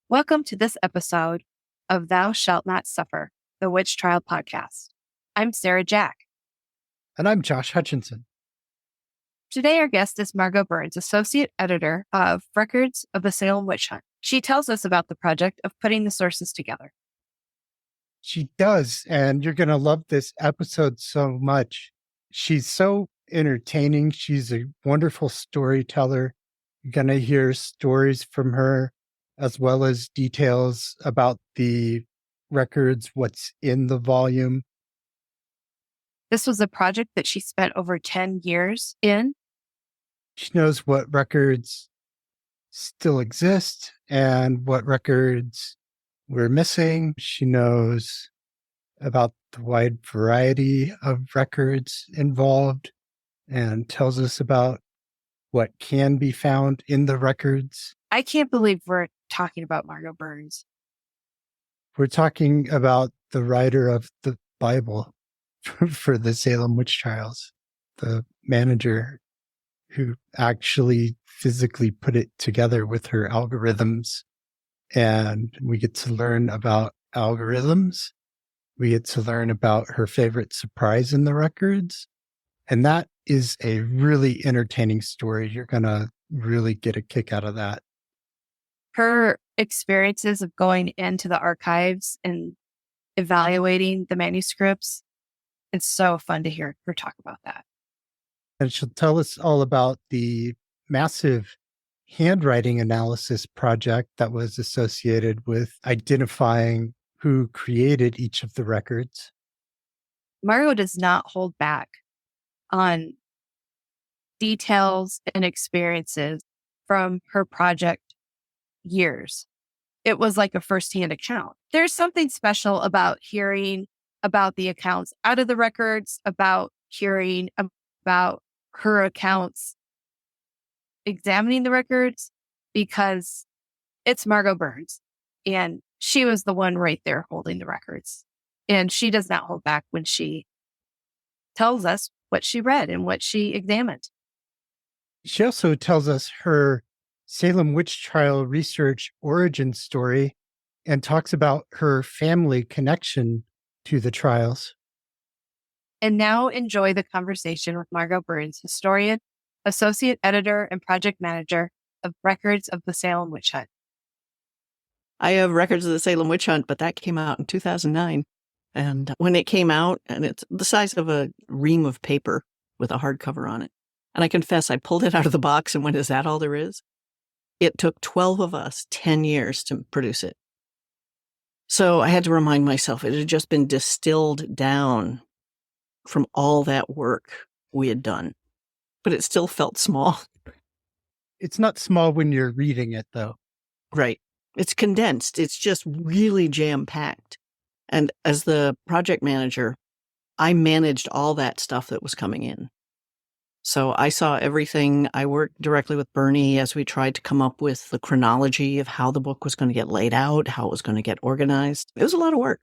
Welcome to this episode of Thou Shalt Not Suffer, the Witch Trial podcast. I'm Sarah Jack. And I'm Josh Hutchinson. Today, our guest is Margo Burns, Associate Editor of Records of the Salem Witch-Hunt. She tells us about the project of putting the sources together. She does, and you're going to love this episode so much. She's so entertaining. She's a wonderful storyteller. You're going to hear stories from her, as well as details about the records, what's in the volume. This was a project that she spent over 10 years in. She knows what records still exist and what records we're missing. She knows about the wide variety of records involved and tells us about what can be found in the records. I can't believe we're talking about Margo Burns. We're talking about the writer of the Bible for the Salem Witch Trials, the manager who actually physically put it together with her algorithms. And we get to learn about algorithms. We get to learn about her favorite surprise in the records. And that is a really entertaining story. You're going to really get a kick out of that. Her experiences of going into the archives and evaluating the manuscripts, it's so fun to hear her talk about that. And she'll tell us all about the massive handwriting analysis project that was associated with identifying who created each of the records. Margo does not hold back on details and experiences from her project years. It was like a firsthand account. There's something special about hearing about the accounts out of the records, about hearing about her accounts examining the records, because it's Margo Burns and she was the one right there holding the records. And she does not hold back when she tells us what she read and what she examined. She also tells us her Salem Witch Trial research origin story and talks about her family connection to the trials. And now enjoy the conversation with Margo Burns, historian, associate editor, and project manager of Records of the Salem Witch-Hunt. I have Records of the Salem Witch-Hunt, but that came out in 2009. And when it came out, and it's the size of a ream of paper with a hardcover on it. And I confess, I pulled it out of the box and went, is that all there is? It took 12 of us 10 years to produce it. So I had to remind myself it had just been distilled down from all that work we had done. But it still felt small. It's not small when you're reading it, though. Right. It's condensed. It's just really jam-packed. And as the project manager, I managed all that stuff that was coming in. So I saw everything. I worked directly with Bernie as we tried to come up with the chronology of how the book was going to get laid out, how it was going to get organized. It was a lot of work.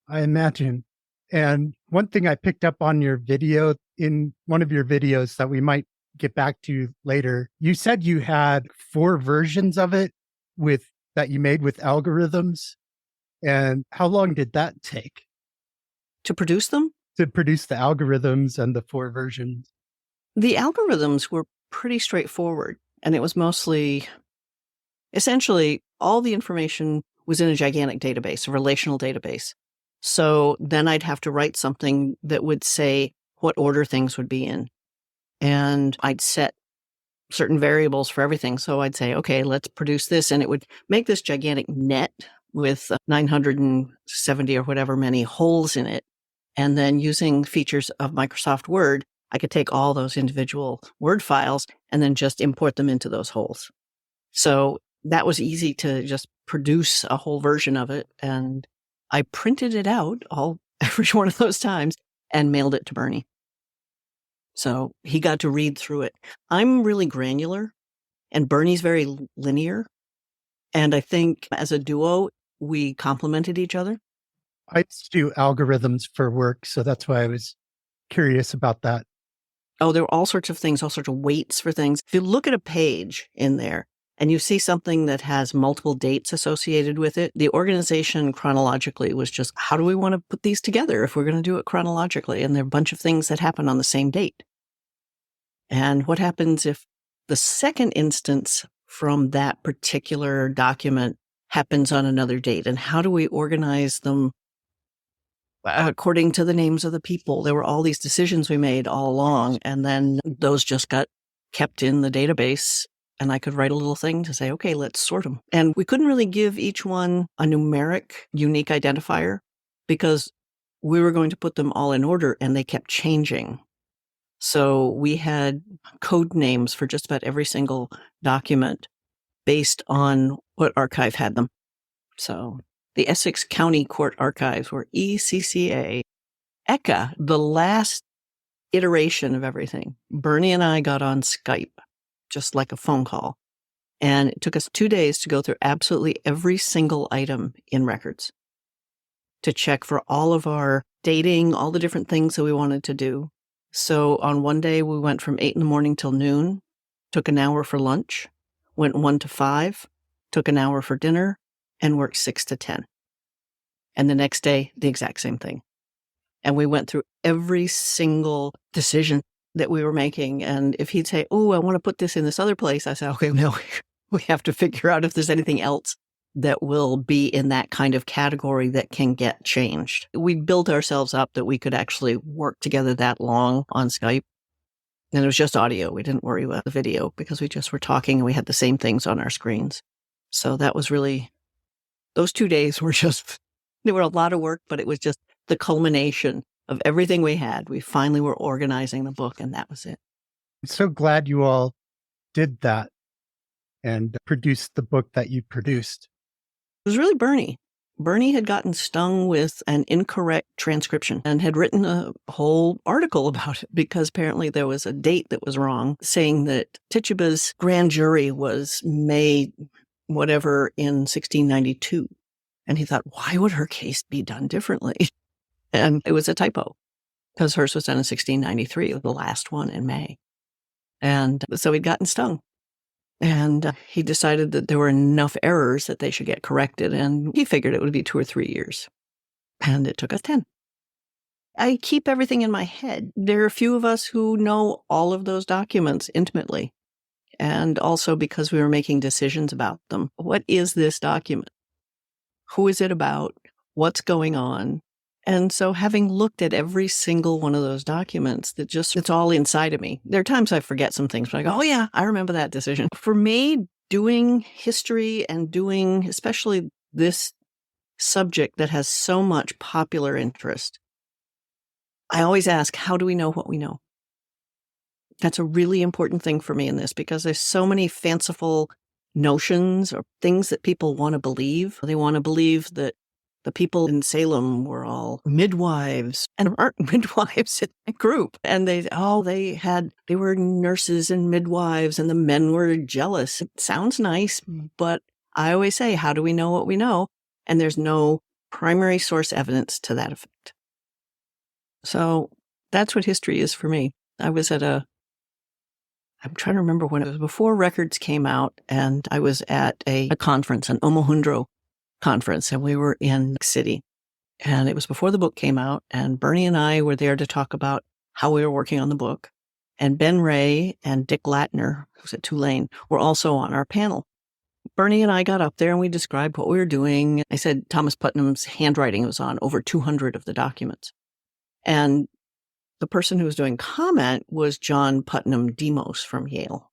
I imagine. And one thing I picked up on your video, in one of your videos that we might get back to later, you said you had 4 versions of it that you made with algorithms. And how long did that take? To produce them? To produce the algorithms and the 4 versions. The algorithms were pretty straightforward. And it was mostly, essentially, all the information was in a gigantic database, a relational database. So then I'd have to write something that would say what order things would be in. And I'd set certain variables for everything. So I'd say, okay, let's produce this. And it would make this gigantic net with 970 or whatever many holes in it. And then using features of Microsoft Word, I could take all those individual Word files and then just import them into those holes. So that was easy to just produce a whole version of it. And I printed it out every one of those times and mailed it to Bernie. So he got to read through it. I'm really granular and Bernie's very linear. And I think as a duo, we complemented each other. I used to do algorithms for work, so that's why I was curious about that. Oh, there were all sorts of things, all sorts of weights for things. If you look at a page in there and you see something that has multiple dates associated with it, the organization chronologically was just, how do we want to put these together if we're going to do it chronologically? And there are a bunch of things that happen on the same date. And what happens if the second instance from that particular document happens on another date? And how do we organize them according to the names of the people? There were all these decisions we made all along, and then those just got kept in the database, and I could write a little thing to say, okay, let's sort them. And we couldn't really give each one a numeric, unique identifier because we were going to put them all in order, and they kept changing. So we had code names for just about every single document based on what archive had them. So the Essex County Court Archives were ECCA. ECA, the last iteration of everything. Bernie and I got on Skype, just like a phone call. And it took us 2 days to go through absolutely every single item in records to check for all of our dating, all the different things that we wanted to do. So on one day, we went from 8 a.m. till noon, took an hour for lunch, went 1 to 5, took an hour for dinner, and worked 6 to 10. And the next day, the exact same thing. And we went through every single decision that we were making. And if he'd say, oh, I want to put this in this other place, I said, okay, no, we have to figure out if there's anything else that will be in that kind of category that can get changed. We built ourselves up that we could actually work together that long on Skype. And it was just audio. We didn't worry about the video because we just were talking and we had the same things on our screens. So that was really, those 2 days were just, they were a lot of work, but it was just the culmination of everything we had. We finally were organizing the book, and that was it. I'm so glad you all did that and produced the book that you produced. It was really Bernie. Bernie had gotten stung with an incorrect transcription and had written a whole article about it because apparently there was a date that was wrong, saying that Tituba's grand jury was May whatever in 1692. And he thought, why would her case be done differently? And it was a typo because hers was done in 1693, the last one in May. And so he'd gotten stung. And he decided that there were enough errors that they should get corrected. And he figured it would be 2 or 3 years. And it took us 10. I keep everything in my head. There are a few of us who know all of those documents intimately. And also because we were making decisions about them. What is this document? Who is it about? What's going on? And so having looked at every single one of those documents, it's all inside of me. There are times I forget some things, but I go, oh yeah, I remember that decision. For me, doing history and doing especially this subject that has so much popular interest, I always ask, how do we know what we know? That's a really important thing for me in this because there's so many fanciful notions or things that people want to believe. They want to believe that the people in Salem were all midwives and aren't midwives in that group. And they were nurses and midwives and the men were jealous. It sounds nice, but I always say, how do we know what we know? And there's no primary source evidence to that effect. So that's what history is for me. I'm trying to remember when it was before records came out, and I was at a conference, an Omohundro conference, and we were in City. And it was before the book came out, and Bernie and I were there to talk about how we were working on the book. And Ben Ray and Dick Latner, who's at Tulane, were also on our panel. Bernie and I got up there and we described what we were doing. I said Thomas Putnam's handwriting was on over 200 of the documents. And the person who was doing comment was John Putnam Demos from Yale.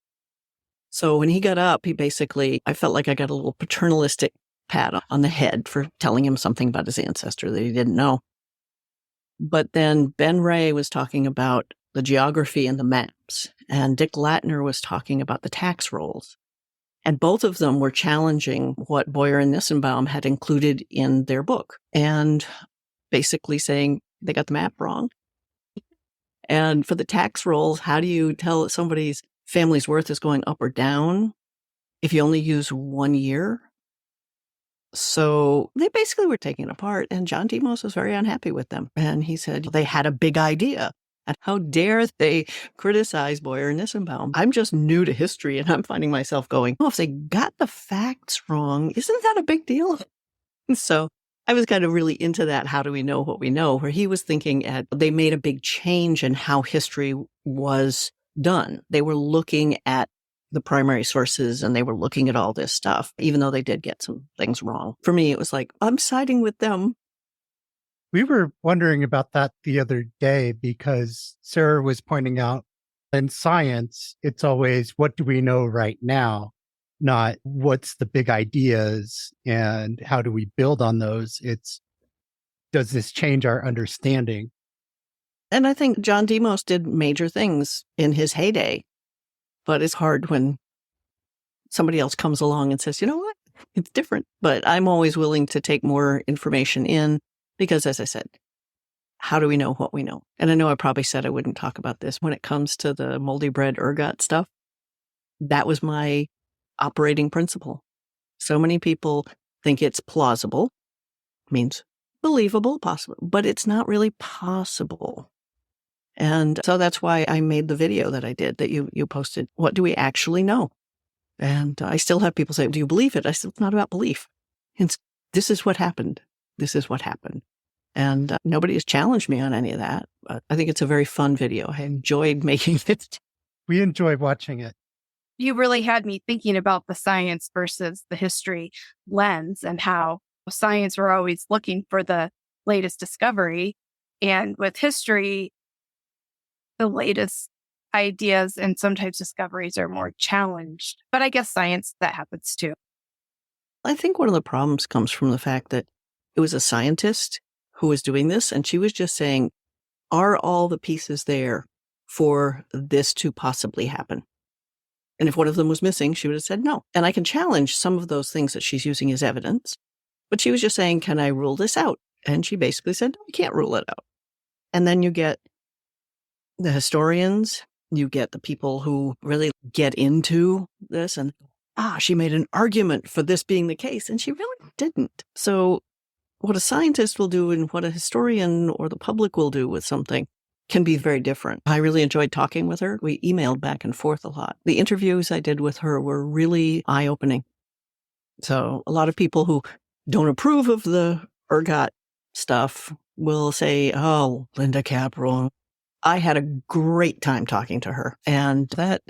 So when he got up, I felt like I got a little paternalistic pat on the head for telling him something about his ancestor that he didn't know. But then Ben Ray was talking about the geography and the maps, and Dick Latner was talking about the tax rolls. And both of them were challenging what Boyer and Nissenbaum had included in their book and basically saying they got the map wrong. And for the tax rolls, how do you tell somebody's family's worth is going up or down if you only use 1 year? So they basically were taking it apart, and John Demos was very unhappy with them. And he said they had a big idea, And how dare they criticize Boyer and Nissenbaum? I'm just new to history, and I'm finding myself going, oh, if they got the facts wrong, isn't that a big deal? And so I was kind of really into that. How do we know what we know? Where he was thinking they made a big change in how history was done. They were looking at the primary sources and they were looking at all this stuff, even though they did get some things wrong. For me, it was like, I'm siding with them. We were wondering about that the other day because Sarah was pointing out in science, it's always what do we know right now, not what's the big ideas and how do we build on those. It's does this change our understanding? And I think John Demos did major things in his heyday, but it's hard when somebody else comes along and says, you know what, it's different. But I'm always willing to take more information in. Because as I said, how do we know what we know? And I know I probably said I wouldn't talk about this when it comes to the moldy bread ergot stuff. That was my operating principle. So many people think it's plausible, means believable, possible, but it's not really possible. And so that's why I made the video that I did that you posted. What do we actually know? And I still have people say, do you believe it? I said, it's not about belief. This is what happened. This is what happened. And nobody has challenged me on any of that. But I think it's a very fun video. I enjoyed making it. We enjoyed watching it. You really had me thinking about the science versus the history lens and how science, we're always looking for the latest discovery. And with history, the latest ideas and sometimes discoveries are more challenged. But I guess science, that happens too. I think one of the problems comes from the fact that it was a scientist who was doing this, and she was just saying, are all the pieces there for this to possibly happen? And if one of them was missing, she would have said no. And I can challenge some of those things that she's using as evidence, but she was just saying, can I rule this out? And she basically said, no, you can't rule it out. And then you get the historians, you get the people who really get into this and, she made an argument for this being the case, and she really didn't. So what a scientist will do and what a historian or the public will do with something can be very different. I really enjoyed talking with her. We emailed back and forth a lot. The interviews I did with her were really eye-opening. So a lot of people who don't approve of the ergot stuff will say, oh, Linda Capron. I had a great time talking to her. And that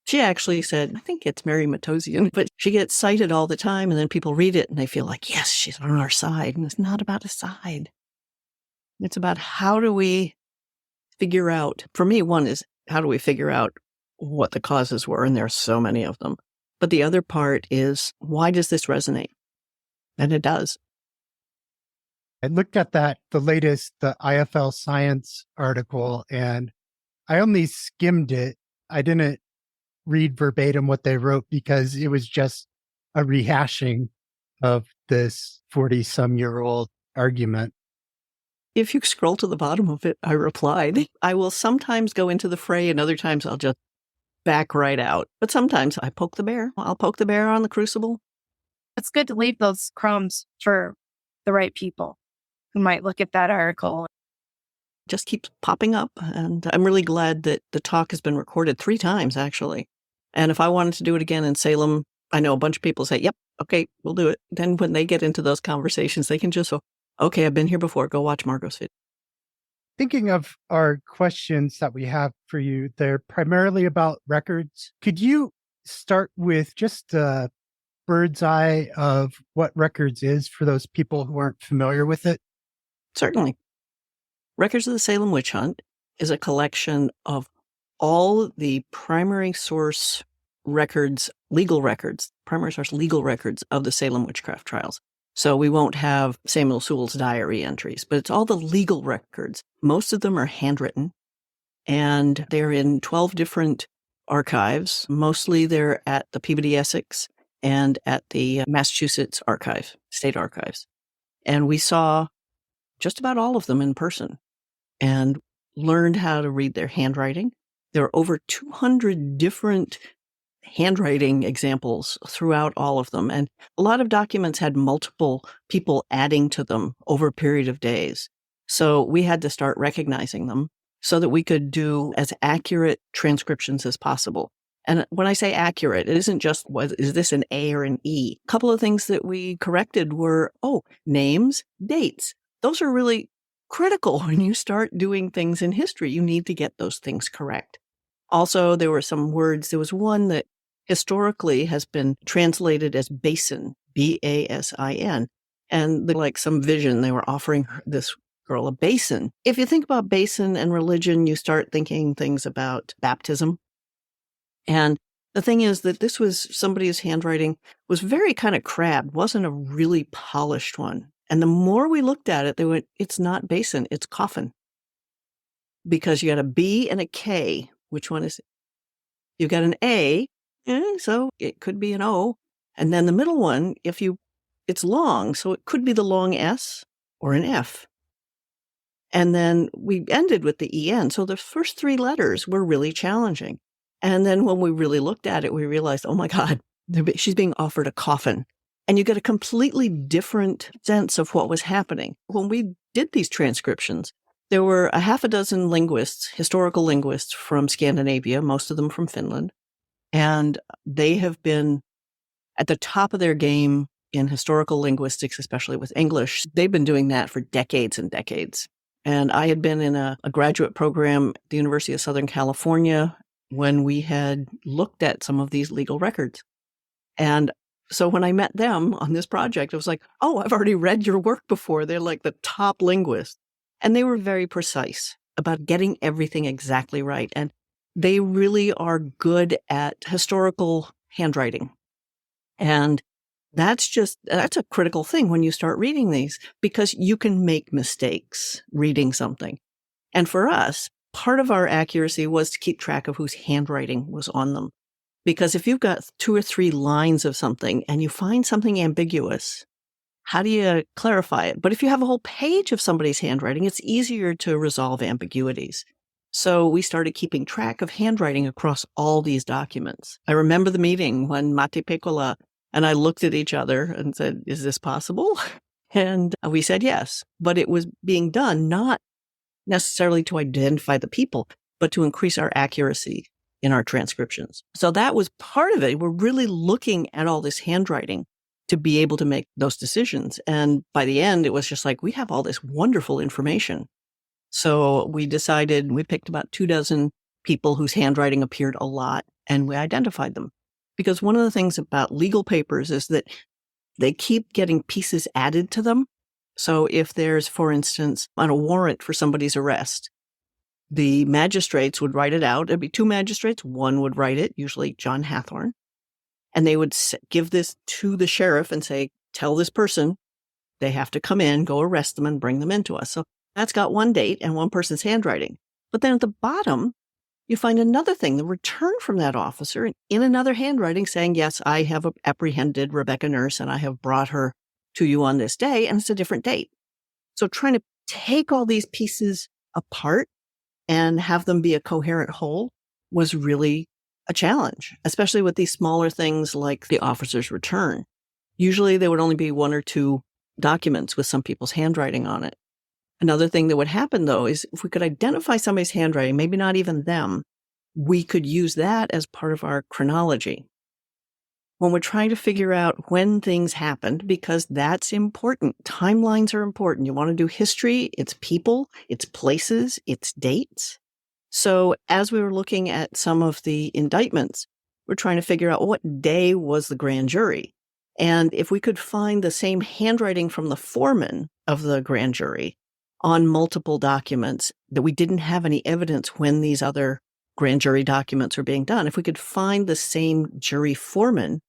she actually said, I think it's Mary Matosian, but she gets cited all the time. And then people read it and they feel like, yes, she's on our side. And it's not about a side. It's about how do we figure out, for me, one is how do we figure out what the causes were? And there are so many of them. But the other part is, why does this resonate? And it does. I looked at the latest, the IFL Science article, and I only skimmed it. I didn't read verbatim what they wrote because it was just a rehashing of this 40-some-year-old argument. If you scroll to the bottom of it, I replied. I will sometimes go into the fray and other times I'll just back right out. But sometimes I poke the bear. I'll poke the bear on the crucible. It's good to leave those crumbs for the right people who might look at that article. Just keeps popping up. And I'm really glad that the talk has been recorded 3 times, actually. And if I wanted to do it again in Salem, I know a bunch of people say, yep, okay, we'll do it. Then when they get into those conversations, they can just go, okay, I've been here before. Go watch Margo's video. Thinking of our questions that we have for you, they're primarily about records. Could you start with just a bird's eye of what records is for those people who aren't familiar with it? Certainly. Records of the Salem Witch-Hunt is a collection of all the primary source records, primary source legal records of the Salem witchcraft trials. So we won't have Samuel Sewell's diary entries, but it's all the legal records. Most of them are handwritten, and they're in 12 different archives. Mostly they're at the Peabody Essex and at the Massachusetts Archive, State Archives. And we saw just about all of them in person and learned how to read their handwriting. There are over 200 different handwriting examples throughout all of them. And a lot of documents had multiple people adding to them over a period of days. So we had to start recognizing them. so that we could do as accurate transcriptions as possible. And when I say accurate, it isn't just, is this an A or an E? A couple of things that we corrected were, names, dates. Those are really critical when you start doing things in history. You need to get those things correct. Also, there were some words. There was one that historically has been translated as basin, B-A-S-I-N. And like some vision, they were offering this girl a basin. If you think about basin and religion, you start thinking things about baptism. And the thing is that this was somebody's handwriting was very kind of crabbed, wasn't a really polished one. And the more we looked at it, they went, it's not basin, it's coffin. Because you got a B and a K. Which one is it? You've got an A, so it could be an O. And then the middle one, it's long, so it could be the long S or an F. And then we ended with the EN. So the first three letters were really challenging. And then when we really looked at it, we realized, oh my God, she's being offered a coffin. And you get a completely different sense of what was happening. When we did these transcriptions, there were a half a dozen linguists, historical linguists from Scandinavia, most of them from Finland. And they have been at the top of their game in historical linguistics, especially with English. They've been doing that for decades and decades. And I had been in a graduate program at the University of Southern California when we had looked at some of these legal records. And so when I met them on this project, I was like, I've already read your work before. They're like the top linguists. And they were very precise about getting everything exactly right. And they really are good at historical handwriting. And that's a critical thing when you start reading these, because you can make mistakes reading something. And for us, part of our accuracy was to keep track of whose handwriting was on them. Because if you've got 2 or 3 lines of something and you find something ambiguous, how do you clarify it? But if you have a whole page of somebody's handwriting, it's easier to resolve ambiguities. So we started keeping track of handwriting across all these documents. I remember the meeting when Matti Pekola and I looked at each other and said, is this possible? And we said yes. But it was being done not necessarily to identify the people, but to increase our accuracy in our transcriptions. So that was part of it. We're really looking at all this handwriting to be able to make those decisions. And by the end, it was just like, we have all this wonderful information. So we decided, we picked about 24 people whose handwriting appeared a lot, and we identified them. Because one of the things about legal papers is that they keep getting pieces added to them. So if there's, for instance, on a warrant for somebody's arrest, the magistrates would write it out. There'd be 2 magistrates. One would write it, usually John Hathorne. And they would give this to the sheriff and say, tell this person they have to come in, go arrest them and bring them into us. So that's got one date and one person's handwriting. But then at the bottom, you find another thing, the return from that officer in another handwriting saying, yes, I have apprehended Rebecca Nurse and I have brought her to you on this day, and it's a different date. So trying to take all these pieces apart and have them be a coherent whole was really a challenge, especially with these smaller things like the officer's return. Usually there would only be 1 or 2 documents with some people's handwriting on it. Another thing that would happen, though, is if we could identify somebody's handwriting, maybe not even them, we could use that as part of our chronology. When we're trying to figure out when things happened, because that's important. Timelines are important. You want to do history, it's people, it's places, it's dates. So as we were looking at some of the indictments, we're trying to figure out what day was the grand jury. And if we could find the same handwriting from the foreman of the grand jury on multiple documents, that we didn't have any evidence when these other grand jury documents were being done. If we could find the same jury foreman,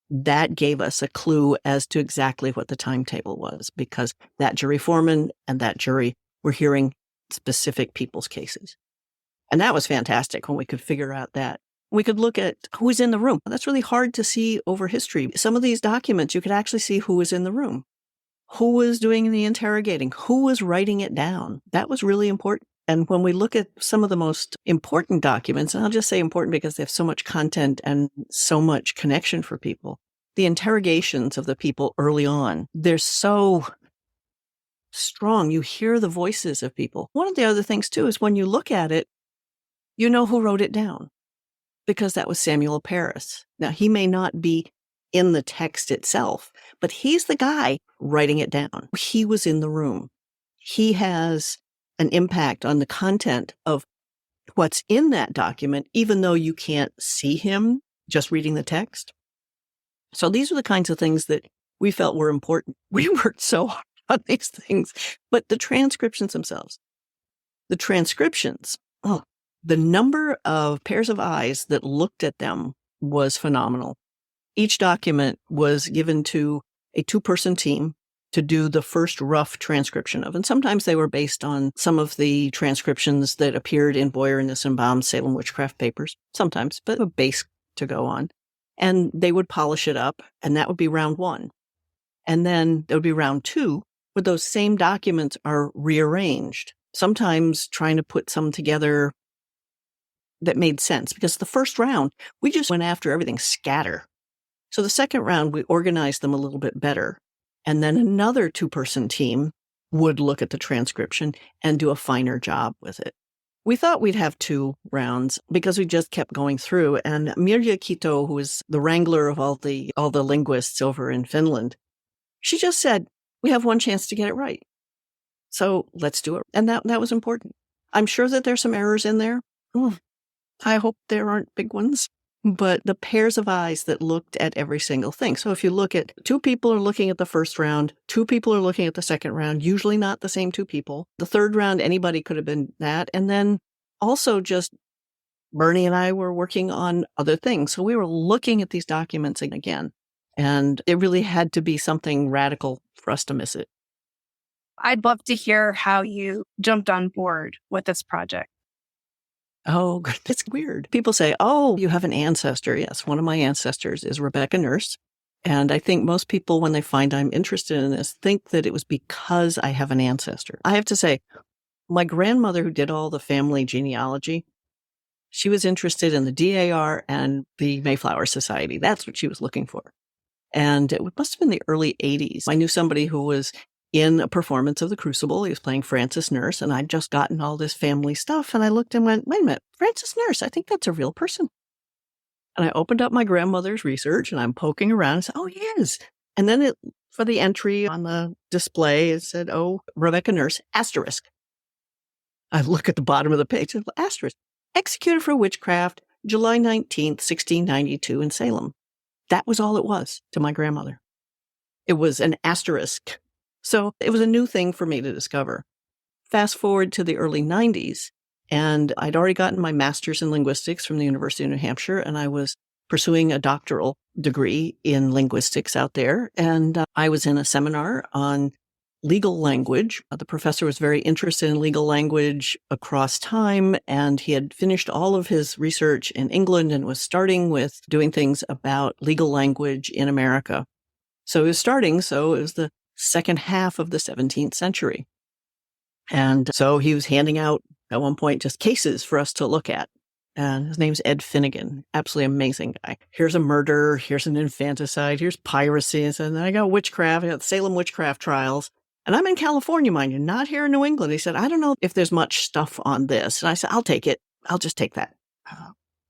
that gave us a clue as to exactly what the timetable was, because that jury foreman and that jury were hearing specific people's cases. And that was fantastic when we could figure out that. We could look at who was in the room. That's really hard to see over history. Some of these documents, you could actually see who was in the room, who was doing the interrogating, who was writing it down. That was really important. And when we look at some of the most important documents, and I'll just say important because they have so much content and so much connection for people, the interrogations of the people early on, they're so strong. You hear the voices of people. One of the other things, too, is when you look at it, you know who wrote it down, because that was Samuel Paris. Now, he may not be in the text itself, but he's the guy writing it down. He was in the room. He has an impact on the content of what's in that document, even though you can't see him just reading the text. So these are the kinds of things that we felt were important. We worked so hard on these things, but the transcriptions themselves, the number of pairs of eyes that looked at them was phenomenal. Each document was given to a 2-person team to do the first rough transcription of. And sometimes they were based on some of the transcriptions that appeared in Boyer and Nissenbaum's Salem Witchcraft papers, sometimes, but a base to go on. And they would polish it up, and that would be round 1. And then there would be round 2, where those same documents are rearranged, sometimes trying to put some together that made sense. Because the first round, we just went after everything scatter. So the second round, we organized them a little bit better. And then another 2-person team would look at the transcription and do a finer job with it. We thought we'd have 2 rounds because we just kept going through. And Mirja Kito, who is the wrangler of all the linguists over in Finland, she just said, we have 1 chance to get it right. So let's do it. And that was important. I'm sure that there's some errors in there. I hope there aren't big ones. But the pairs of eyes that looked at every single thing. So if you look at 2 people are looking at the first round, 2 people are looking at the second round, usually not the same 2 people. The third round, anybody could have been that. And then also just Bernie and I were working on other things. So we were looking at these documents again. And it really had to be something radical for us to miss it. I'd love to hear how you jumped on board with this project. Oh, it's weird. People say, oh, you have an ancestor. Yes, one of my ancestors is Rebecca Nurse. And I think most people, when they find I'm interested in this, think that it was because I have an ancestor. I have to say, my grandmother who did all the family genealogy, she was interested in the DAR and the Mayflower Society. That's what she was looking for. And it must have been the early 80s. I knew somebody who was in a performance of The Crucible. He was playing Francis Nurse, and I'd just gotten all this family stuff. And I looked and went, wait a minute, Francis Nurse, I think that's a real person. And I opened up my grandmother's research, and I'm poking around and said, oh, he is. And then for the entry on the display, it said, oh, Rebecca Nurse, asterisk. I look at the bottom of the page, asterisk. Executed for witchcraft, July 19th, 1692 in Salem. That was all it was to my grandmother. It was an asterisk. So it was a new thing for me to discover. Fast forward to the early 90s, and I'd already gotten my master's in linguistics from the University of New Hampshire, and I was pursuing a doctoral degree in linguistics out there. And I was in a seminar on legal language. The professor was very interested in legal language across time, and he had finished all of his research in England and was starting with doing things about legal language in America. So it was the second half of the 17th century. And so he was handing out, at one point, just cases for us to look at. And his name's Ed Finnegan, absolutely amazing guy. Here's a murder, here's an infanticide, here's piracy. And then I got witchcraft, I got the Salem Witchcraft trials. And I'm in California, mind you, not here in New England. He said, I don't know if there's much stuff on this. And I said, I'll take it. I'll just take that.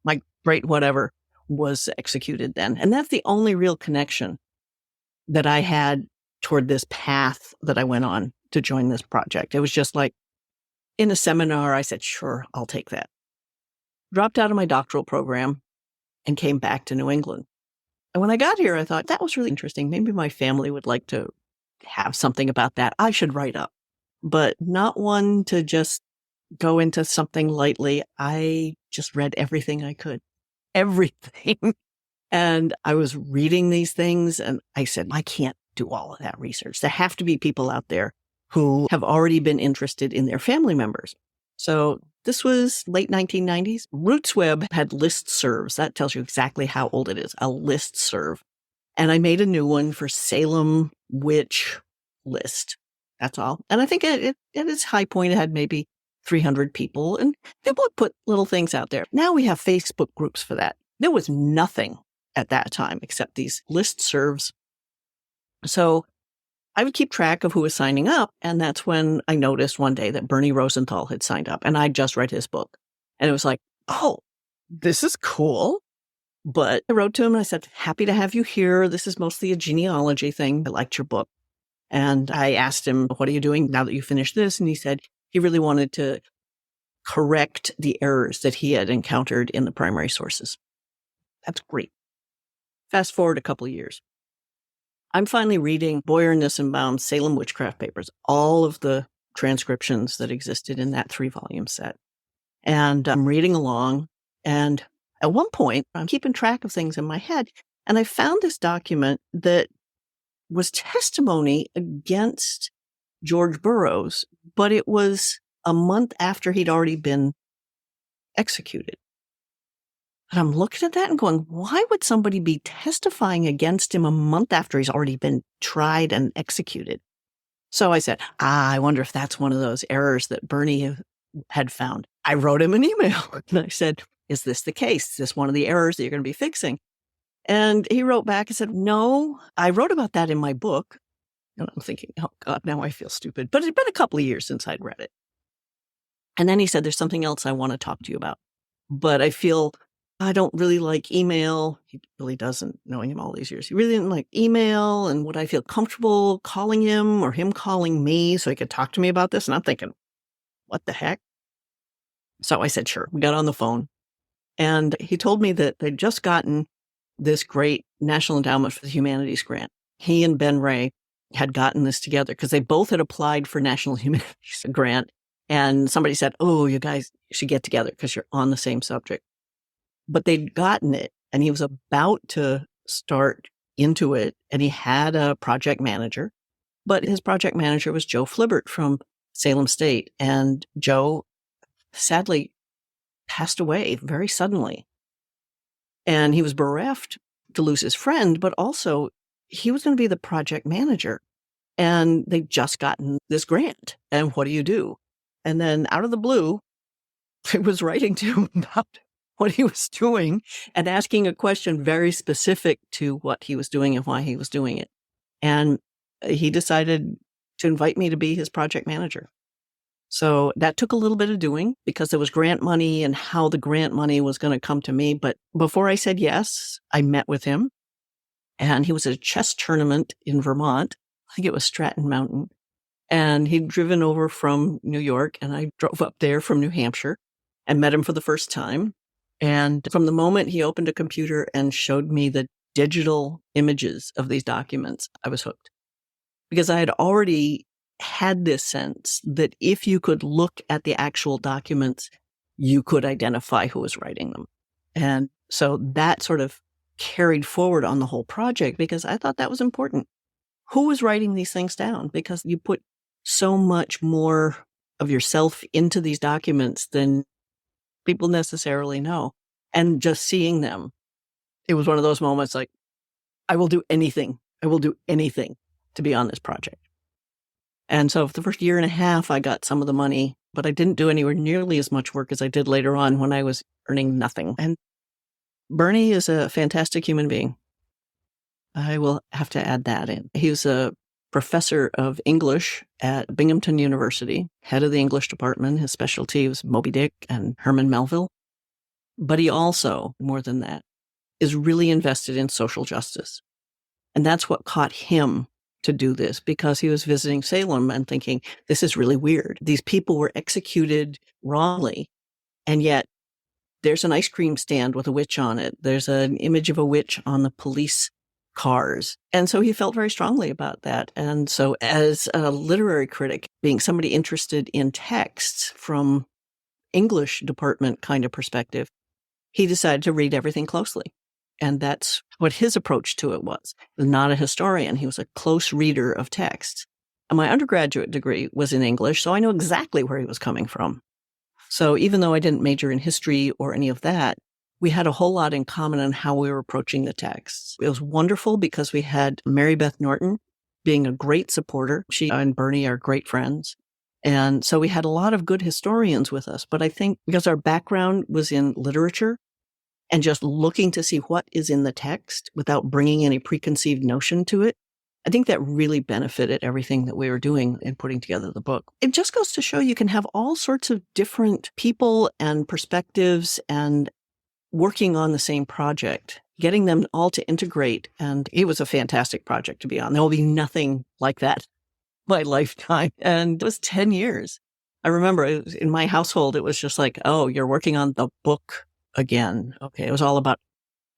My great whatever was executed then. And that's the only real connection that I had toward this path that I went on to join this project. It was just like in a seminar, I said, sure, I'll take that. Dropped out of my doctoral program and came back to New England. And when I got here, I thought that was really interesting. Maybe my family would like to have something about that. I should write up, but not one to just go into something lightly. I just read everything I could, everything. And I was reading these things and I said, I can't do all of that research. There have to be people out there who have already been interested in their family members. So this was late 1990s. RootsWeb had listservs. That tells you exactly how old it is, a listserv. And I made a new one for Salem Witch List. That's all. And I think at its high point, it had maybe 300 people. And people would put little things out there. Now we have Facebook groups for that. There was nothing at that time except these listservs. So I would keep track of who was signing up. And that's when I noticed one day that Bernie Rosenthal had signed up, and I just read his book. And it was like, oh, this is cool. But I wrote to him and I said, happy to have you here. This is mostly a genealogy thing. I liked your book. And I asked him, what are you doing now that you finished this? And he said he really wanted to correct the errors that he had encountered in the primary sources. That's great. Fast forward a couple of years. I'm finally reading Boyer Nissenbaum's Salem Witchcraft papers, all of the transcriptions that existed in that 3-volume set. And I'm reading along. And at one point, I'm keeping track of things in my head. And I found this document that was testimony against George Burroughs, but it was a month after he'd already been executed. And I'm looking at that and going, why would somebody be testifying against him a month after he's already been tried and executed? So I said, I wonder if that's one of those errors that Bernie had found. I wrote him an email and I said, is this the case? Is this one of the errors that you're going to be fixing? And he wrote back and said, no, I wrote about that in my book. And I'm thinking, oh God, now I feel stupid. But it had been a couple of years since I'd read it. And then he said, there's something else I want to talk to you about. But I feel I don't really like email. He really doesn't, knowing him all these years. He really didn't like email. And would I feel comfortable calling him or him calling me so he could talk to me about this? And I'm thinking, what the heck? So I said, sure. We got on the phone. And he told me that they'd just gotten this great National Endowment for the Humanities grant. He and Ben Ray had gotten this together because they both had applied for National Humanities grant. And somebody said, oh, you guys should get together because you're on the same subject. But they'd gotten it, and he was about to start into it, and he had a project manager. But his project manager was Joe Flibbert from Salem State. And Joe sadly passed away very suddenly. And he was bereft to lose his friend, but also he was going to be the project manager. And they'd just gotten this grant. And what do you do? And then out of the blue, I was writing to him about what he was doing and asking a question very specific to what he was doing and why he was doing it. And he decided to invite me to be his project manager. So that took a little bit of doing because there was grant money and how the grant money was going to come to me. But before I said yes, I met with him, and he was at a chess tournament in Vermont. I think it was Stratton Mountain. And he'd driven over from New York, and I drove up there from New Hampshire and met him for the first time. And from the moment he opened a computer and showed me the digital images of these documents, I was hooked. Because I had already had this sense that if you could look at the actual documents, you could identify who was writing them. And so that sort of carried forward on the whole project because I thought that was important. Who was writing these things down? Because you put so much more of yourself into these documents than people necessarily know. And just seeing them, it was one of those moments like, I will do anything. I will do anything to be on this project. And so for the first year and a half, I got some of the money, but I didn't do anywhere nearly as much work as I did later on when I was earning nothing. And Bernie is a fantastic human being. I will have to add that in. He was a professor of English at Binghamton University, head of the English department. His specialty was Moby Dick and Herman Melville. But he also, more than that, is really invested in social justice. And that's what caught him to do this, because he was visiting Salem and thinking, this is really weird. These people were executed wrongly, and yet there's an ice cream stand with a witch on it. There's an image of a witch on the police cars. And so he felt very strongly about that. And so as a literary critic, being somebody interested in texts from English department kind of perspective, he decided to read everything closely. And that's what his approach to it was. Not a historian. He was a close reader of texts. And my undergraduate degree was in English, so I knew exactly where he was coming from. So even though I didn't major in history or any of that, we had a whole lot in common on how we were approaching the texts. It was wonderful because we had Mary Beth Norton being a great supporter. She and Bernie are great friends. And so we had a lot of good historians with us. But I think because our background was in literature and just looking to see what is in the text without bringing any preconceived notion to it, I think that really benefited everything that we were doing in putting together the book. It just goes to show you can have all sorts of different people and perspectives and working on the same project, getting them all to integrate. And it was a fantastic project to be on. There will be nothing like that my lifetime. And it was 10 years. I remember in my household, it was just like, oh, you're working on the book again. Okay. It was all about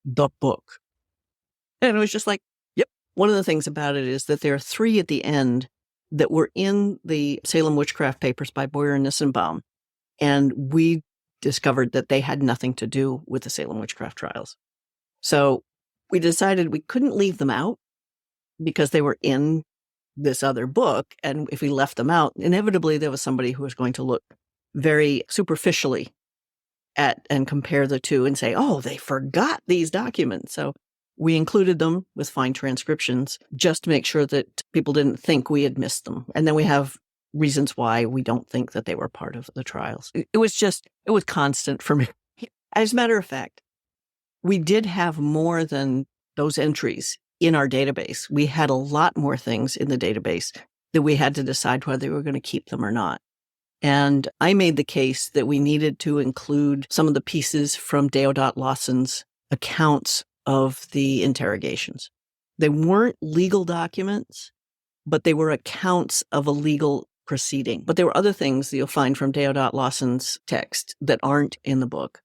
the book. And it was just like, yep. One of the things about it is that there are 3 at the end that were in the Salem Witchcraft papers by Boyer and Nissenbaum. And we discovered that they had nothing to do with the Salem Witchcraft trials. So we decided we couldn't leave them out because they were in this other book. And if we left them out, inevitably there was somebody who was going to look very superficially at and compare the two and say, oh, they forgot these documents. So we included them with fine transcriptions just to make sure that people didn't think we had missed them. And then we have reasons why we don't think that they were part of the trials. It was constant for me. As a matter of fact, we did have more than those entries in our database. We had a lot more things in the database that we had to decide whether we were going to keep them or not. And I made the case that we needed to include some of the pieces from Deodat Lawson's accounts of the interrogations. They weren't legal documents, but they were accounts of a legal proceeding. But there were other things that you'll find from Deodat Lawson's text that aren't in the book.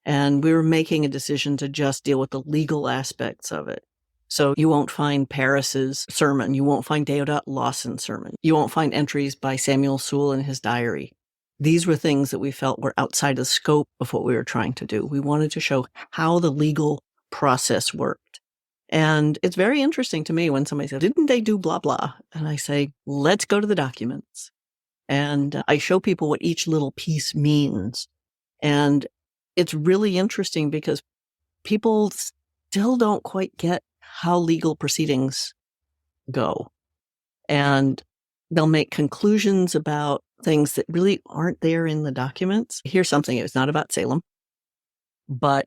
And we were making a decision to just deal with the legal aspects of it. So you won't find Paris's sermon. You won't find Deodat Lawson's sermon. You won't find entries by Samuel Sewell in his diary. These were things that we felt were outside the scope of what we were trying to do. We wanted to show how the legal process worked. And it's very interesting to me when somebody says, didn't they do blah, blah? And I say, let's go to the documents. And I show people what each little piece means. And it's really interesting because people still don't quite get how legal proceedings go. And they'll make conclusions about things that really aren't there in the documents. Here's something, it's not about Salem, but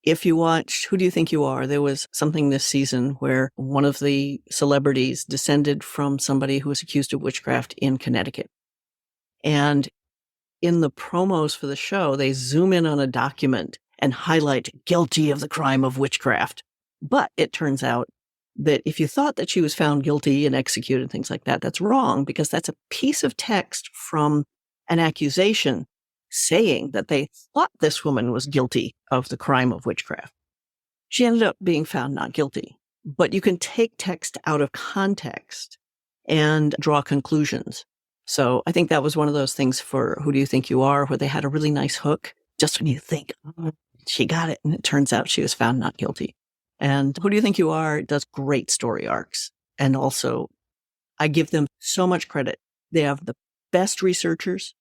if you watch Who Do You Think You Are, there was something this season where one of the celebrities descended from somebody who was accused of witchcraft in Connecticut. And in the promos for the show, they zoom in on a document and highlight guilty of the crime of witchcraft. But it turns out that if you thought that she was found guilty and executed and things like that, that's wrong, because that's a piece of text from an accusation saying that they thought this woman was guilty of the crime of witchcraft. She ended up being found not guilty. But you can take text out of context and draw conclusions. So I think that was one of those things for Who Do You Think You Are, where they had a really nice hook, just when you think, oh, she got it. And it turns out she was found not guilty. And Who Do You Think You Are does great story arcs. And also, I give them so much credit. They have the best researchers.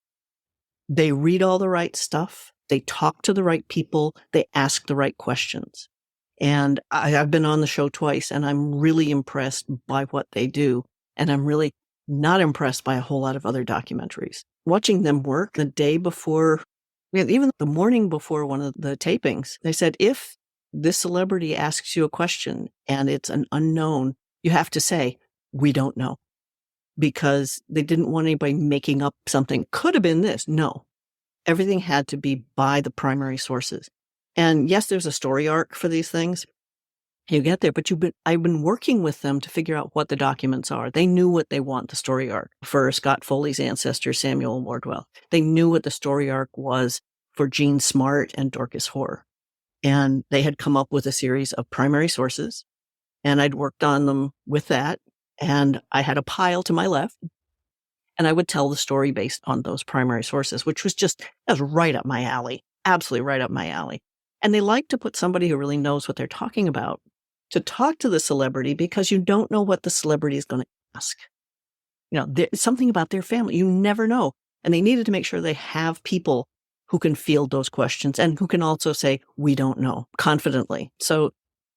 They read all the right stuff. They talk to the right people. They ask the right questions. And I've been on the show twice, and I'm really impressed by what they do. And I'm really not impressed by a whole lot of other documentaries. Watching them work the day before, even the morning before one of the tapings, they said, if this celebrity asks you a question and it's an unknown, you have to say, we don't know. Because they didn't want anybody making up something. Could have been this. No. Everything had to be by the primary sources. And yes, there's a story arc for these things. You get there, but I've been working with them to figure out what the documents are. They knew what they want the story arc for Scott Foley's ancestor, Samuel Wardwell. They knew what the story arc was for Jean Smart and Dorcas Hoare. And they had come up with a series of primary sources, and I'd worked on them with that. And I had a pile to my left, and I would tell the story based on those primary sources, which was right up my alley, absolutely right up my alley. And they like to put somebody who really knows what they're talking about to talk to the celebrity, because you don't know what the celebrity is going to ask. There's something about their family. You never know. And they needed to make sure they have people who can field those questions and who can also say, we don't know, confidently. So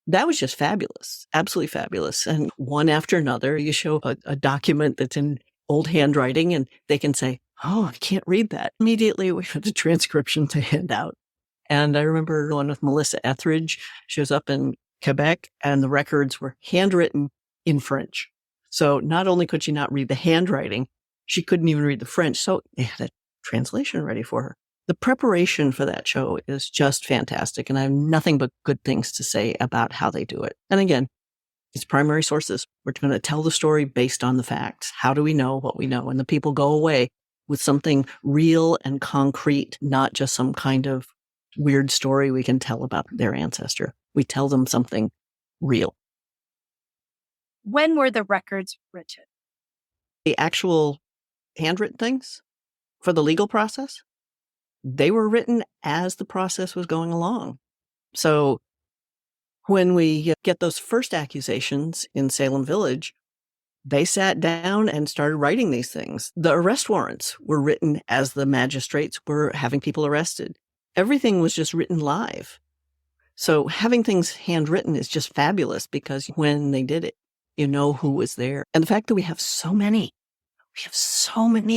that was just fabulous, absolutely fabulous. And one after another, you show a document that's in old handwriting and they can say, oh, I can't read that. Immediately, we had the transcription to hand out. And I remember one with Melissa Etheridge. She was up in Quebec and the records were handwritten in French. So not only could she not read the handwriting, she couldn't even read the French. So they had a translation ready for her. The preparation for that show is just fantastic. And I have nothing but good things to say about how they do it. And again, it's primary sources. We're going to tell the story based on the facts. How do we know what we know? And the people go away with something real and concrete, not just some kind of weird story we can tell about their ancestor. We tell them something real. When were the records written? The actual handwritten things for the legal process, they were written as the process was going along. So when we get those first accusations in Salem Village, they sat down and started writing these things. The arrest warrants were written as the magistrates were having people arrested. Everything was just written live. So having things handwritten is just fabulous because when they did it, you know who was there. And the fact that we have so many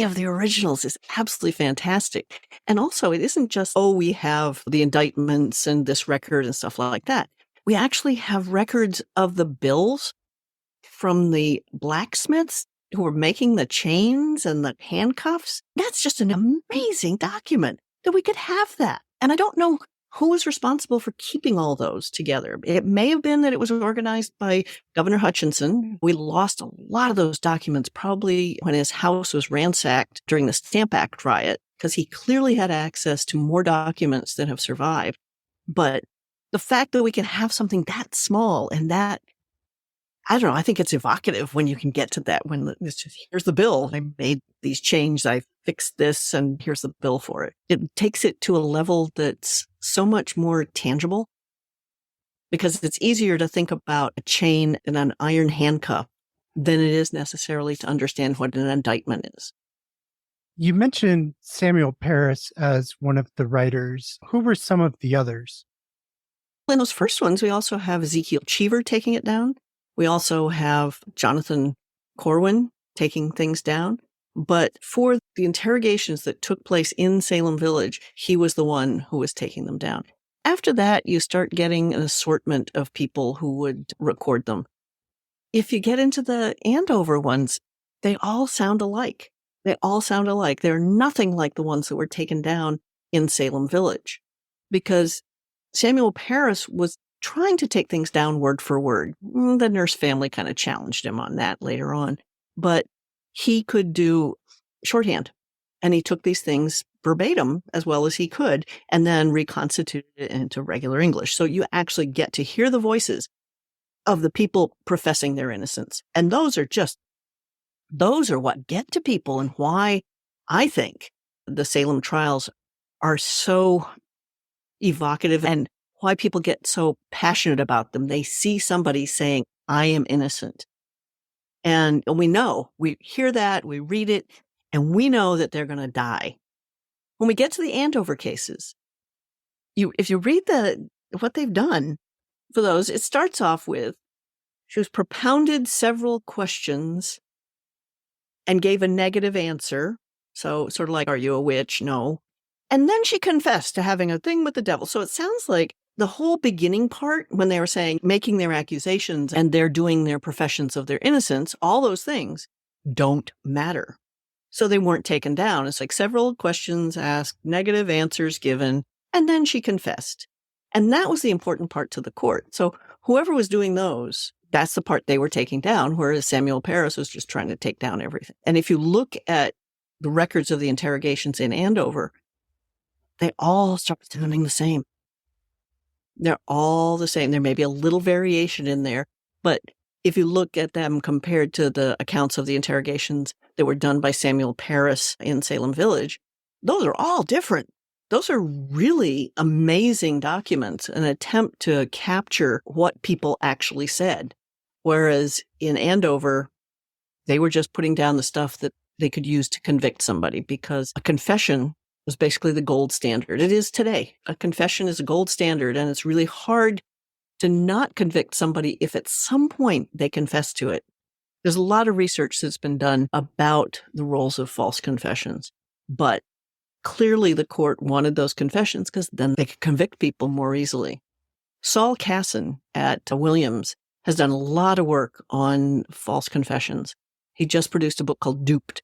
of the originals is absolutely fantastic. And also, it isn't just, we have the indictments and this record and stuff like that. We actually have records of the bills from the blacksmiths who were making the chains and the handcuffs. That's just an amazing document that we could have that. And I don't know who was responsible for keeping all those together. It may have been that it was organized by Governor Hutchinson. We lost a lot of those documents probably when his house was ransacked during the Stamp Act riot, because he clearly had access to more documents that have survived. But the fact that we can have something that small and that, I don't know, I think it's evocative when you can get to that, when it's just, here's the bill. I made these changes. I fixed this and here's the bill for it. It takes it to a level that's so much more tangible because it's easier to think about a chain and an iron handcuff than it is necessarily to understand what an indictment is. You mentioned Samuel Parris as one of the writers. Who were some of the others? In those first ones, we also have Ezekiel Cheever taking it down. We also have Jonathan Corwin taking things down. But for the interrogations that took place in Salem Village, he was the one who was taking them down. After that, you start getting an assortment of people who would record them. If you get into the Andover ones, they all sound alike. They're nothing like the ones that were taken down in Salem Village, because Samuel Parris was trying to take things down word for word. The nurse family kind of challenged him on that later on, but he could do shorthand, and he took these things verbatim as well as he could and then reconstituted it into regular English. So you actually get to hear the voices of the people professing their innocence. And those are what get to people, and why I think the Salem trials are so evocative and why people get so passionate about them. They see somebody saying, I am innocent. And we hear that, we read it, and we know that they're going to die. When we get to the Andover cases, if you read what they've done for those, it starts off with, she was propounded several questions and gave a negative answer. So sort of like, are you a witch? No. And then she confessed to having a thing with the devil. So it sounds like the whole beginning part, when they were saying, making their accusations and they're doing their professions of their innocence, all those things don't matter. So they weren't taken down. It's like several questions asked, negative answers given, and then she confessed. And that was the important part to the court. So whoever was doing those, that's the part they were taking down, whereas Samuel Parris was just trying to take down everything. And if you look at the records of the interrogations in Andover, they all start sounding the same. They're all the same. There may be a little variation in there, but if you look at them compared to the accounts of the interrogations that were done by Samuel Parris in Salem Village, those are all different. Those are really amazing documents, an attempt to capture what people actually said. Whereas in Andover, they were just putting down the stuff that they could use to convict somebody, because a confession was basically the gold standard. It is today. A confession is a gold standard, and it's really hard to not convict somebody if at some point they confess to it. There's a lot of research that's been done about the roles of false confessions, but clearly the court wanted those confessions because then they could convict people more easily. Saul Casson at Williams has done a lot of work on false confessions. He just produced a book called Duped.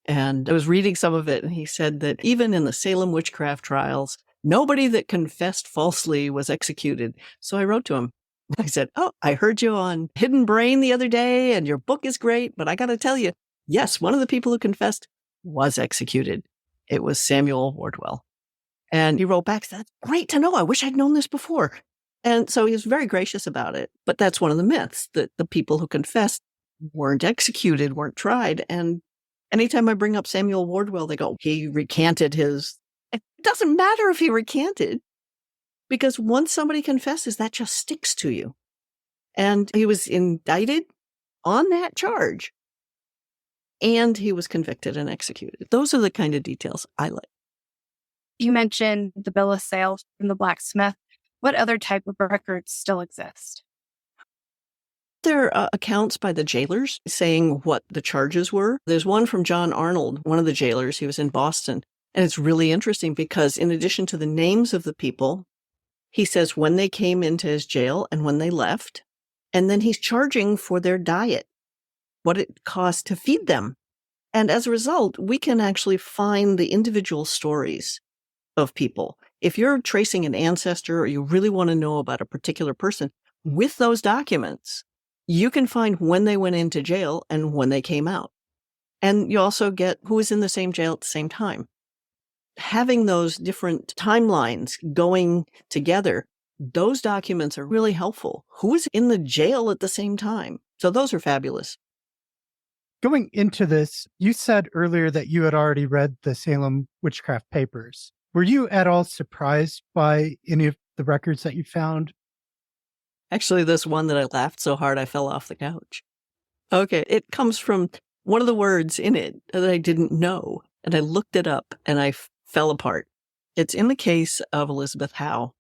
And I was reading some of it, and he said that even in the Salem witchcraft trials, nobody that confessed falsely was executed. So I wrote to him. I said, "Oh, I heard you on Hidden Brain the other day, and your book is great, but I got to tell you, yes, one of the people who confessed was executed. It was Samuel Wardwell." And he wrote back, "That's great to know. I wish I'd known this before." And so he was very gracious about it. But that's one of the myths, that the people who confessed weren't executed, weren't tried. And anytime I bring up Samuel Wardwell, they go, he recanted his. It doesn't matter if he recanted, because once somebody confesses, that just sticks to you. And he was indicted on that charge, and he was convicted and executed. Those are the kind of details I like. You mentioned the bill of sale from the blacksmith. What other type of records still exist? There are accounts by the jailers saying what the charges were. There's one from John Arnold, one of the jailers. He was in Boston. And it's really interesting because in addition to the names of the people, he says when they came into his jail and when they left. And then he's charging for their diet, what it cost to feed them. And as a result, we can actually find the individual stories of people. If you're tracing an ancestor or you really want to know about a particular person, with those documents, you can find when they went into jail and when they came out. And you also get who was in the same jail at the same time. Having those different timelines going together, those documents are really helpful. Who was in the jail at the same time? So those are fabulous. Going into this, you said earlier that you had already read the Salem Witchcraft papers. Were you at all surprised by any of the records that you found? Actually, this one that I laughed so hard I fell off the couch. Okay, it comes from one of the words in it that I didn't know, and I looked it up and I fell apart. It's in the case of Elizabeth Howe.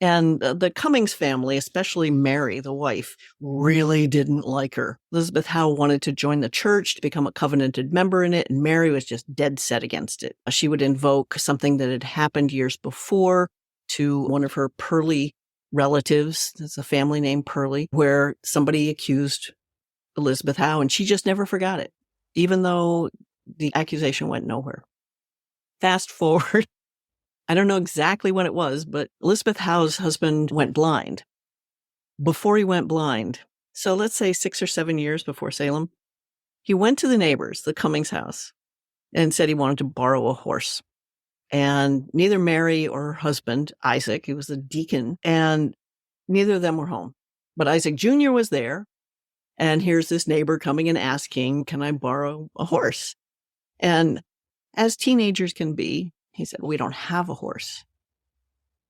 And the Cummings family, especially Mary, the wife, really didn't like her. Elizabeth Howe wanted to join the church to become a covenanted member in it, and Mary was just dead set against it. She would invoke something that had happened years before to one of her Pearly relatives. There's a family named Pearly, where somebody accused Elizabeth Howe, and she just never forgot it, even though the accusation went nowhere. Fast forward. I don't know exactly when it was, but Elizabeth Howe's husband went blind. Before he went blind, so let's say 6 or 7 years before Salem, he went to the neighbors, the Cummings house, and said he wanted to borrow a horse. And neither Mary or her husband, Isaac, he was the deacon, and neither of them were home. But Isaac Jr. was there, and here's this neighbor coming and asking, "Can I borrow a horse?" And as teenagers can be, he said, "We don't have a horse."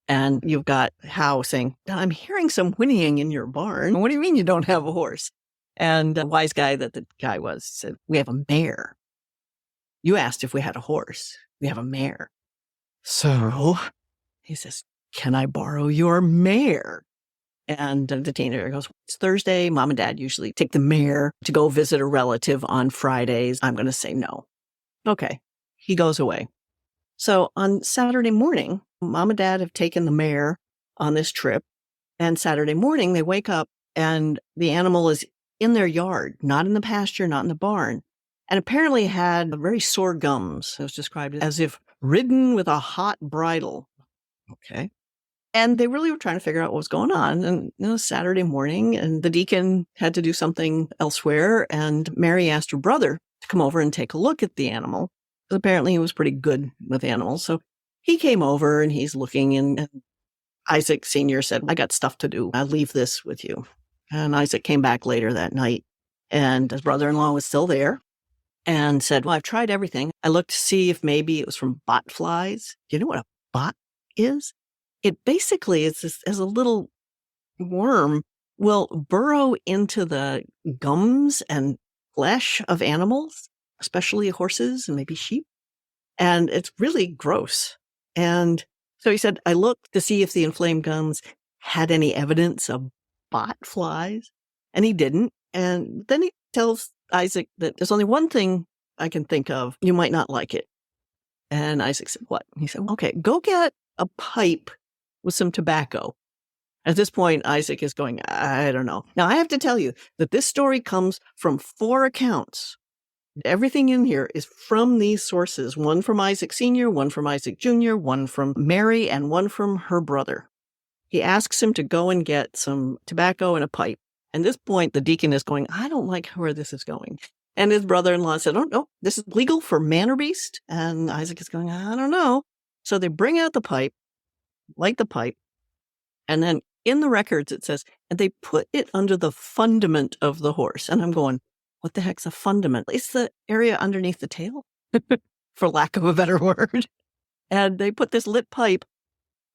And you've got Howe saying, "I'm hearing some whinnying in your barn. What do you mean you don't have a horse?" And the wise guy that the guy was said, "We have a mare. You asked if we had a horse. We have a mare." So he says, "Can I borrow your mare?" And the teenager goes, "It's Thursday. Mom and Dad usually take the mare to go visit a relative on Fridays. I'm going to say no." Okay. He goes away. So on Saturday morning, Mom and Dad have taken the mare on this trip. And Saturday morning, they wake up and the animal is in their yard, not in the pasture, not in the barn. And apparently had very sore gums. It was described as if ridden with a hot bridle. Okay. And they really were trying to figure out what was going on. And it was Saturday morning, and the deacon had to do something elsewhere. And Mary asked her brother to come over and take a look at the animal. Apparently he was pretty good with animals. So he came over and he's looking, and Isaac Sr. said, "I got stuff to do. I'll leave this with you." And Isaac came back later that night, and his brother-in-law was still there and said, "Well, I've tried everything. I looked to see if maybe it was from bot flies." Do you know what a bot is? It basically is this, as a little worm will burrow into the gums and flesh of animals, especially horses and maybe sheep. And it's really gross. And so he said, "I looked to see if the inflamed gums had any evidence of bot flies." And he didn't. And then he tells Isaac that there's only one thing I can think of. You might not like it. And Isaac said, "What?" He said, "Okay, go get a pipe with some tobacco At this point, Isaac is going, I don't know. Now, I have to tell you that this story comes from 4 accounts. Everything in here is from these sources, one from Isaac Sr., one from Isaac Jr., one from Mary, and one from her brother. He asks him to go and get some tobacco and a pipe. At this point, the deacon is going, I don't like where this is going. And his brother-in-law said, oh, no, this is legal for man or beast. And Isaac is going, I don't know. So they bring out the pipe, light the pipe, and then in the records it says, and they put it under the fundament of the horse. And I'm going, what the heck's a fundament? It's the area underneath the tail, for lack of a better word. And they put this lit pipe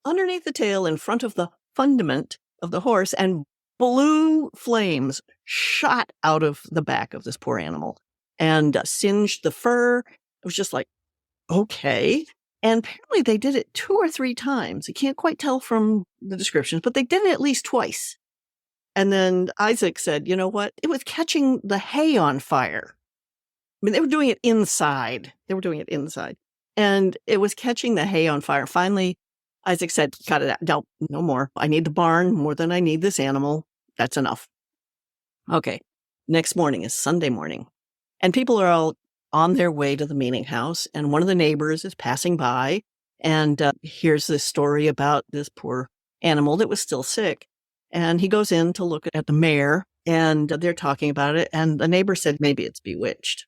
underneath the tail in front of the fundament of the horse, and blue flames shot out of the back of this poor animal and singed the fur. It was just like, okay. And apparently they did it 2 or 3 times. You can't quite tell from the descriptions, but they did it at least twice. And then Isaac said, you know what? It was catching the hay on fire. I mean, they were doing it inside. And it was catching the hay on fire. Finally, Isaac said, cut it out. No more. I need the barn more than I need this animal. That's enough. Okay. Next morning is Sunday morning. And people are all on their way to the meeting house. And one of the neighbors is passing by and hears this story about this poor animal that was still sick. And he goes in to look at the mare, and they're talking about it. And the neighbor said, maybe it's bewitched.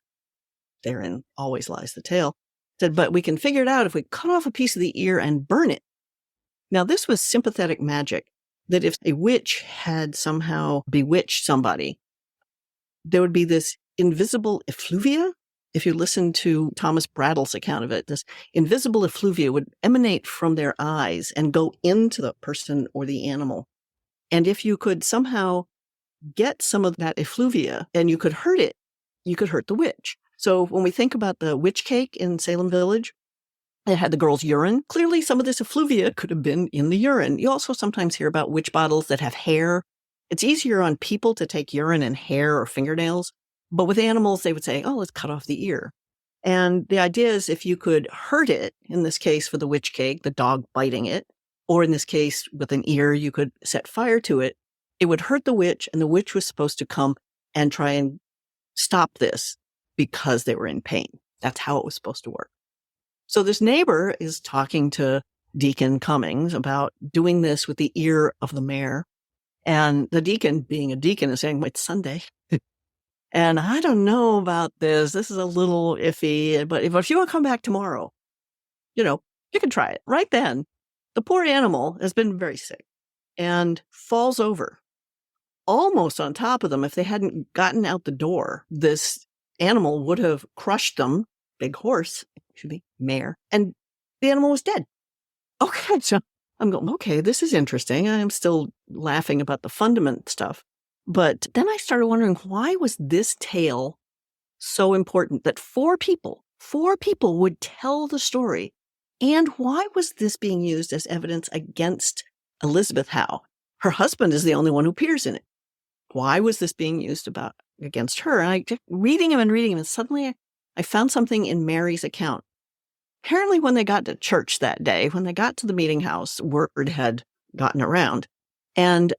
Therein always lies the tale. Said, but we can figure it out if we cut off a piece of the ear and burn it. Now, this was sympathetic magic, that if a witch had somehow bewitched somebody, there would be this invisible effluvia. If you listen to Thomas Braddle's account of it, this invisible effluvia would emanate from their eyes and go into the person or the animal. And if you could somehow get some of that effluvia and you could hurt it, you could hurt the witch. So when we think about the witch cake in Salem Village, it had the girl's urine. Clearly, some of this effluvia could have been in the urine. You also sometimes hear about witch bottles that have hair. It's easier on people to take urine and hair or fingernails. But with animals, they would say, oh, let's cut off the ear. And the idea is if you could hurt it, in this case for the witch cake, the dog biting it, or in this case with an ear, you could set fire to it, it would hurt the witch, and the witch was supposed to come and try and stop this because they were in pain. That's how it was supposed to work. So this neighbor is talking to Deacon Cummings about doing this with the ear of the mare. And the deacon, being a deacon, is saying, it's Sunday. And I don't know about this. This is a little iffy. But if you want to come back tomorrow, you can try it. Right then, the poor animal has been very sick and falls over almost on top of them. If they hadn't gotten out the door, this animal would have crushed them. Big horse, mare, and the animal was dead. Okay, so I'm going, okay, this is interesting. I'm still laughing about the fundament stuff. But then I started wondering, why was this tale so important that 4 people would tell the story? And why was this being used as evidence against Elizabeth Howe? Her husband is the only one who appears in it. Why was this being used against her? And I kept reading him, and suddenly I found something in Mary's account. Apparently, when they got to church that day, when they got to the meeting house, word had gotten around. And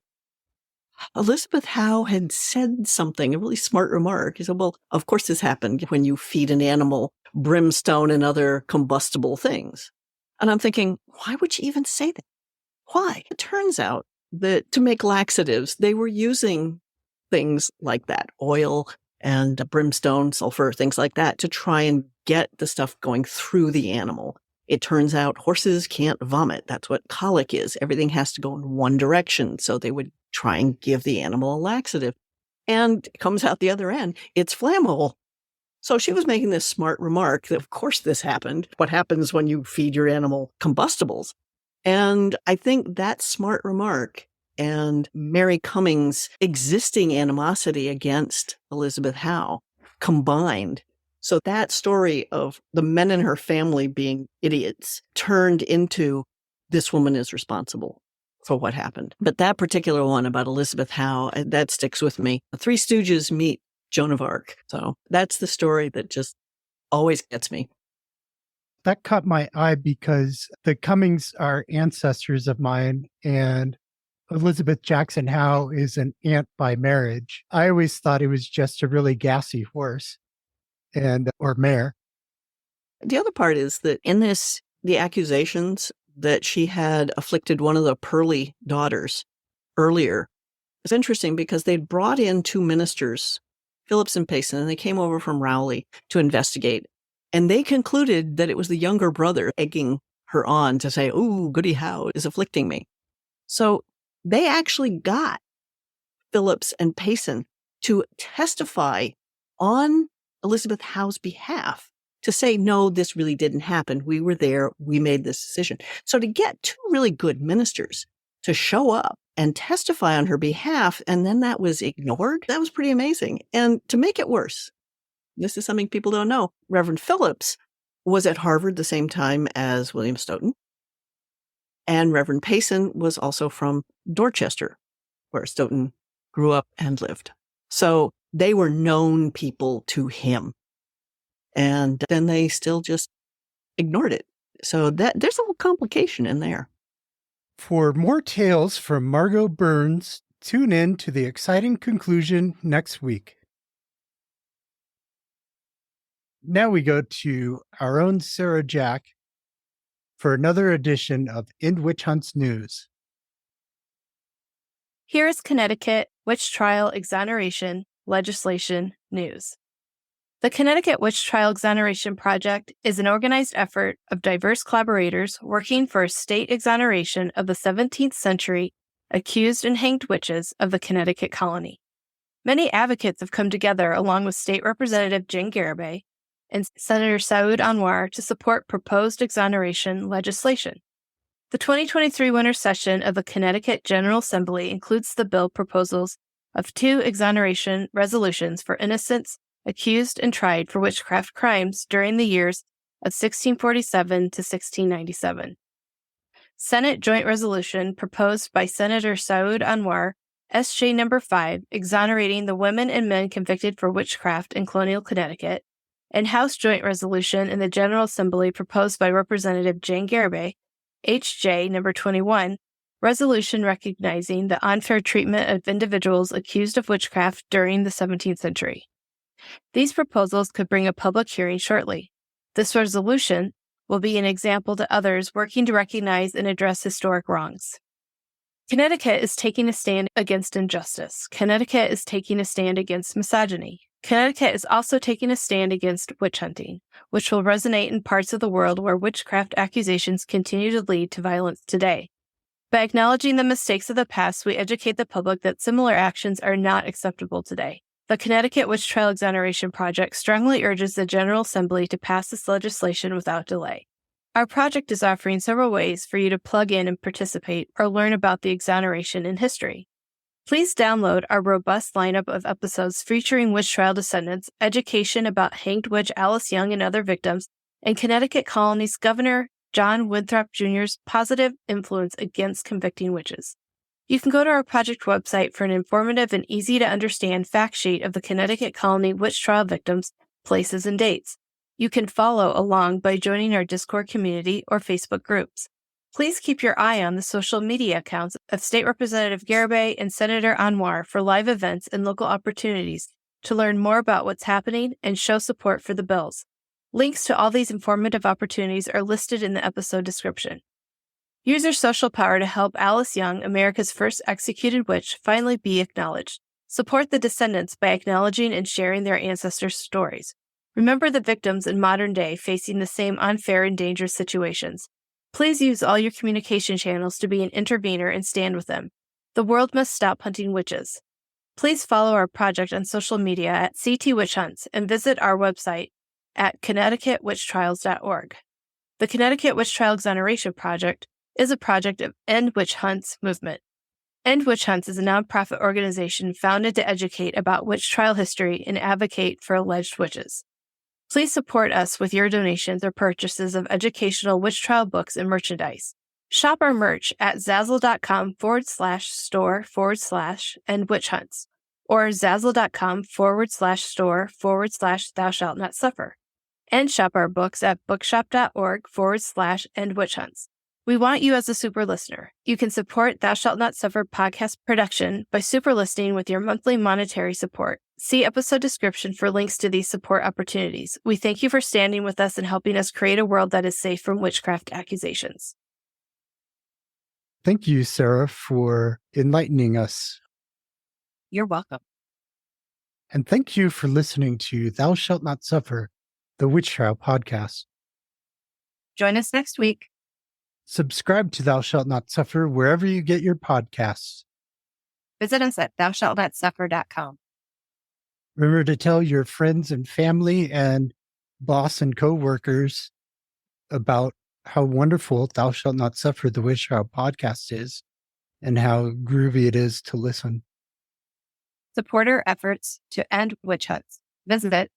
Elizabeth Howe had said something, a really smart remark. He said, well, of course this happened when you feed an animal brimstone and other combustible things. And I'm thinking, why would she even say that? Why? It turns out that to make laxatives, they were using things like that, oil and brimstone, sulfur, things like that, to try and get the stuff going through the animal. It turns out horses can't vomit. That's what colic is. Everything has to go in one direction. So they would try and give the animal a laxative. And it comes out the other end. It's flammable. So she was making this smart remark that, of course, this happened. What happens when you feed your animal combustibles? And I think that smart remark and Mary Cummings' existing animosity against Elizabeth Howe combined. So that story of the men in her family being idiots turned into this woman is responsible for what happened. But that particular one about Elizabeth Howe, that sticks with me. The Three Stooges meet Joan of Arc. So that's the story that just always gets me. That caught my eye because the Cummings are ancestors of mine, and Elizabeth Jackson Howe is an aunt by marriage. I always thought it was just a really gassy horse or mare. The other part is that in this, the accusations that she had afflicted one of the Pearly daughters earlier, it's interesting because they'd brought in two ministers, Phillips and Payson, and they came over from Rowley to investigate. And they concluded that it was the younger brother egging her on to say, "Ooh, Goody Howe is afflicting me." So they actually got Phillips and Payson to testify on Elizabeth Howe's behalf to say, no, this really didn't happen. We were there. We made this decision. So to get two really good ministers to show up and testify on her behalf, and then that was ignored, that was pretty amazing. And to make it worse, this is something people don't know, Reverend Phillips was at Harvard the same time as William Stoughton. And Reverend Payson was also from Dorchester, where Stoughton grew up and lived. So they were known people to him. And then they still just ignored it. So there's a little complication in there. For more tales from Margo Burns, tune in to the exciting conclusion next week. Now we go to our own Sarah Jack for another edition of In Witch Hunt's News. Here is Connecticut Witch Trial Exoneration Legislation News. The Connecticut Witch Trial Exoneration Project is an organized effort of diverse collaborators working for a state exoneration of the 17th century accused and hanged witches of the Connecticut colony. Many advocates have come together along with State Representative Jane Garibay and Senator Saud Anwar to support proposed exoneration legislation. The 2023 winter session of the Connecticut General Assembly includes the bill proposals of 2 exoneration resolutions for innocents accused and tried for witchcraft crimes during the years of 1647 to 1697. Senate Joint Resolution proposed by Senator Saud Anwar, SJ number 5, exonerating the women and men convicted for witchcraft in colonial Connecticut, and House Joint Resolution in the General Assembly proposed by Representative Jane Garibay, HJ number 21, resolution recognizing the unfair treatment of individuals accused of witchcraft during the 17th century. These proposals could bring a public hearing shortly. This resolution will be an example to others working to recognize and address historic wrongs. Connecticut is taking a stand against injustice. Connecticut is taking a stand against misogyny. Connecticut is also taking a stand against witch hunting, which will resonate in parts of the world where witchcraft accusations continue to lead to violence today. By acknowledging the mistakes of the past, we educate the public that similar actions are not acceptable today. The Connecticut Witch Trial Exoneration Project strongly urges the General Assembly to pass this legislation without delay. Our project is offering several ways for you to plug in and participate or learn about the exoneration in history. Please download our robust lineup of episodes featuring witch trial descendants, education about hanged witch Alice Young and other victims, and Connecticut Colony's Governor John Winthrop Jr.'s positive influence against convicting witches. You can go to our project website for an informative and easy-to-understand fact sheet of the Connecticut Colony witch trial victims, places, and dates. You can follow along by joining our Discord community or Facebook groups. Please keep your eye on the social media accounts of State Representative Garibay and Senator Anwar for live events and local opportunities to learn more about what's happening and show support for the bills. Links to all these informative opportunities are listed in the episode description. Use your social power to help Alice Young, America's first executed witch, finally be acknowledged. Support the descendants by acknowledging and sharing their ancestors' stories. Remember the victims in modern day facing the same unfair and dangerous situations. Please use all your communication channels to be an intervener and stand with them. The world must stop hunting witches. Please follow our project on social media at CT Witch Hunts and visit our website at connecticutwitchtrials.org. The Connecticut Witch Trial Exoneration Project is a project of End Witch Hunts movement. End Witch Hunts is a nonprofit organization founded to educate about witch trial history and advocate for alleged witches. Please support us with your donations or purchases of educational witch trial books and merchandise. Shop our merch at zazzle.com/store/endwitchhunts or zazzle.com/store/thou shalt not suffer. And shop our books at bookshop.org/endwitchhunts. We want you as a super listener. You can support Thou Shalt Not Suffer podcast production by super listening with your monthly monetary support. See episode description for links to these support opportunities. We thank you for standing with us and helping us create a world that is safe from witchcraft accusations. Thank you, Sarah, for enlightening us. You're welcome. And thank you for listening to Thou Shalt Not Suffer, the Witch Trial podcast. Join us next week. Subscribe to Thou Shalt Not Suffer wherever you get your podcasts. Visit us at thoushallnotsuffer.com. Remember to tell your friends and family and boss and coworkers about how wonderful Thou Shalt Not Suffer, the Witch Trial podcast is and how groovy it is to listen. Support our efforts to end witch hunts. Visit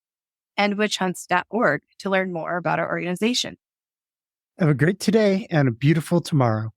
endwitchhunts.org to learn more about our organization. Have a great today and a beautiful tomorrow.